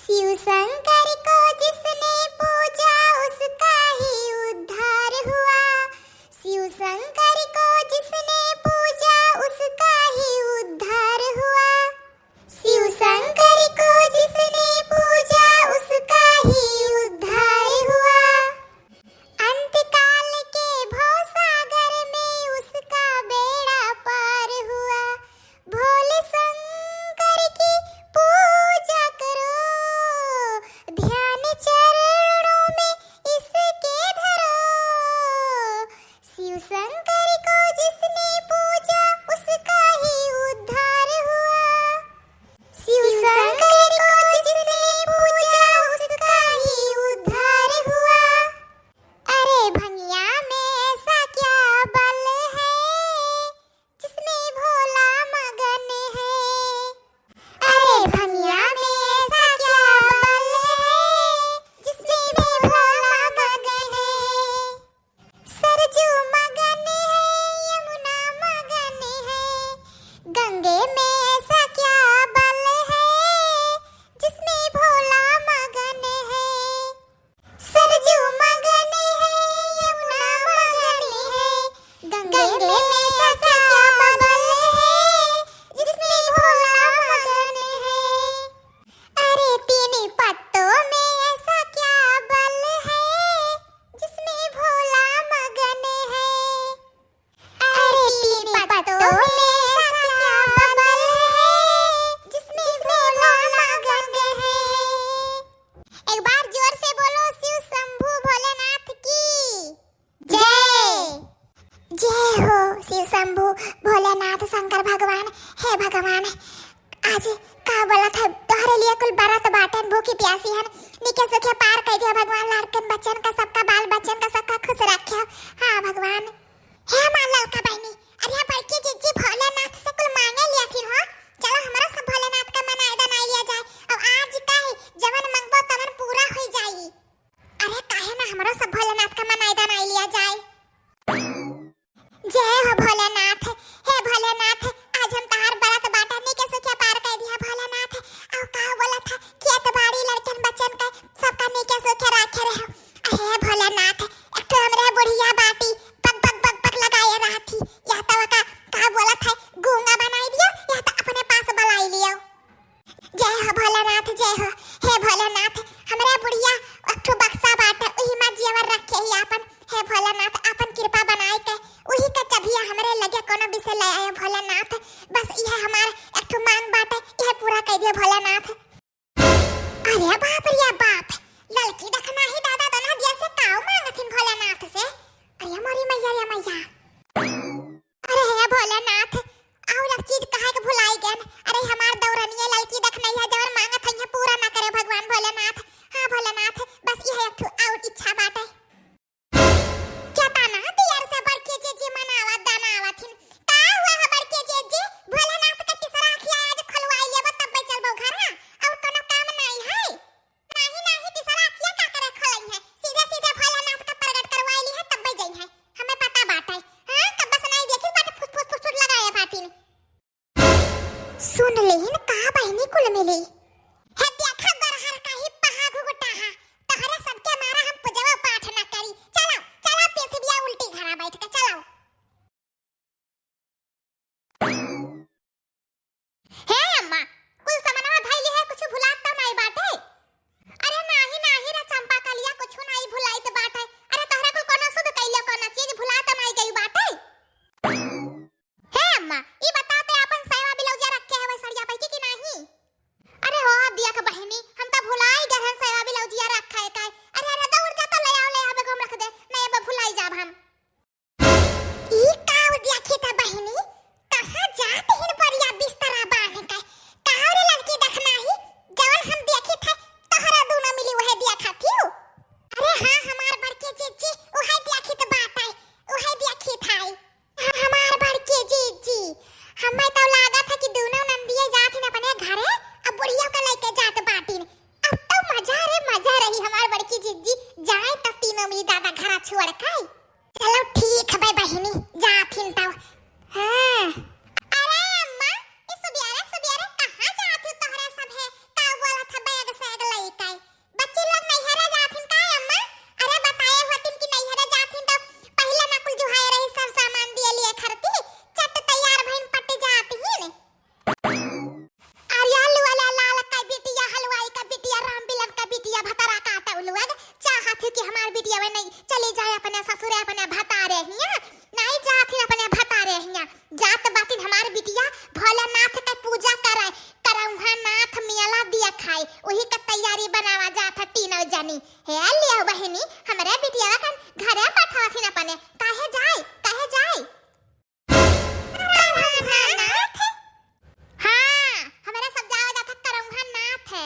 शिव शंकर को जिसने पूजा उसका ही उद्धार हुआ। शिव शंकर को जिसने पूजा उसका ही उद्धार हुआ। शिव शंकर को जिसने पूजा उसका ही उद्धार हुआ। अंतकाल के भवसागर में उसका बेड़ा पार हुआ। भोले शंकर की पूजा करो, ध्यान चरणों में इसके धरो। शिव शंकर को जिसने पूजा उसका ही उद्धार हुआ। शिव शंकर को जिसने पूजा उसका ही उद्धार हुआ। अरे भंगिया में ऐसा क्या बल है जिसमें भोला मगन है। अरे भंगिया में ऐसा क्या बल है जिसमें भोला मगन है। सरजू मगन है, यमुना मगन है, गंगे में ऐसा क्या बल है जिसमें भोला मगन है। सरजू मगन है, यमुना मगन है, गंगे में ऐसा क्या बल है जिसमें भोला मगन है। अरे तीन पत्तों में ऐसा क्या बल है जिसमें भोला मगन है। अरे तीन पत्तों में ऐसा क्या बल है जिसमें भोला मगन है। एक बार जोर से बोलो, शिव शंभू भोलेनाथ की जय। जय हो शिव शंभू भोलेनाथ शंकर भगवान। हे भगवान, आज का बोला था तोहरे लिए कुल बरत बाटन भूखी प्यासी हन, निके सुखे पार कर दिया भगवान। लाडकन बच्चन का सबका बाल बच्चन का सबका खुश रखियो। हाँ भगवान। हे मां लड़का बहनी, अरे बड़की जिज्जी भोलेनाथ से कुल मांगे लिया थी हो। चलो हमारा सब भोलेनाथ का मन आयदा ना लिया जाए। अब आज का है जवन मंगबो तवन पूरा हो जाई। अरे काहे ना हमारा सब भोलेनाथ का मन आयदा ना लिया जाए। जय हो भोलेनाथ। हे भोलेनाथ, आज हम तहार बरत बाटा निके सुखे पार कर दिया भोलेनाथ। और का बोला था खेत बाड़ी लड़कन बच्चन का सबका निके सुखे रखे रहो। हे भोलेनाथ, एक तो हमरे बुढ़िया बाटी पग पग पग पग लगाए रहती, या तो का बोला था गूंगा बनाई दियो या तो अपने पास बुलाई लियो। जय हो भोलेनाथ, जय हो। हे भोलेनाथ, हमरे बुढ़िया अठो बक्सा बाटा उही में जीवन रखे ही अपन। हे भोलेनाथ, अपन कृपा बनाए के उही का चबिया हमरे लगे कोनो विषय ले आयो भोलेनाथ। बस यह हमार एकठो मांग बाटे, यह पूरा कर दियो भोलेनाथ। अरे बाप रे बाप, लड़की देखना ही दादा दोनों दिया से काऊ मांगथिन भोलेनाथ से। अरे मोरी मैया रे मैया। अरे हे भोलेनाथ, और एक चीज कहे के भुलाई गन। अरे हमार दौरनिया लड़की देखना है जवन मांगत है पूरा ना करे भगवान भोलेनाथ। हां भोलेनाथ, बस यह एकठो और इच्छा बाटे। क्या ताना दियार से बड़के जीजी मनावा दानावाथिन। का हुआ है बड़के जीजी? भोलेनाथ का तीसरा आँखिया आज खुलवाई लेबो तब चलबो घर। हां और कोनो काम नहीं है। नहीं तीसरा आँखिया का करे खोलई है, सीधे सीधे भोलेनाथ का प्रकट करवाई ली है तब जई है। हमें पता बाटे। हां कब बस नहीं देखी बाटे फुस फुस फुस लगाया फाटिन। सुन लेहिन का बहनी कुल मिली है। देखा गरहर का ही पहा घुगटा हा तहरे सबके मारा हम पूजवा पाठ ना करी। चलो चलो पृथ्वी उल्टी घरा बैठ के चलो। हे अम्मा, कुल सामानवा धइली है, कुछ भुलात तो नहीं बाटे। अरे नाही रे चंपा कलिया, कुछ नहीं भुलाइत बाटे। अरे तोहरा कुल कोनो सुध कइले कोनो चीज भुला तो नहीं गई बाटे। हे अम्मा, ई बताते अपन सेवा बिलौजा रखे है सड़िया पैकी कि नहीं। अरे हो दिया के बहनी, हम तो भुलाई गए हैं सेवा बिलौजिया रखा है काय। अरे दौड़ जा तो ले आओ घूम रख दे, नहीं अब भुलाई जाब हम। ई काऊ दिया के त बहनी, कहां जात हिन परिया बिस्तरा बांध के। का बहनी हे लिया बहनी हमरा बिटिया कन घरे पाठावथिन अपने काहे जाए हाँ हमरा सब जावे जात करौंधा नाथ है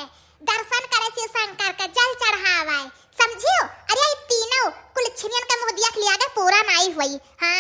दर्शन करे शिव शंकर के जल चढ़ावे समझियो अरे ये तीनों कुल छिनियन के मुंह दिया लिया के पूरा नाई हुई हाँ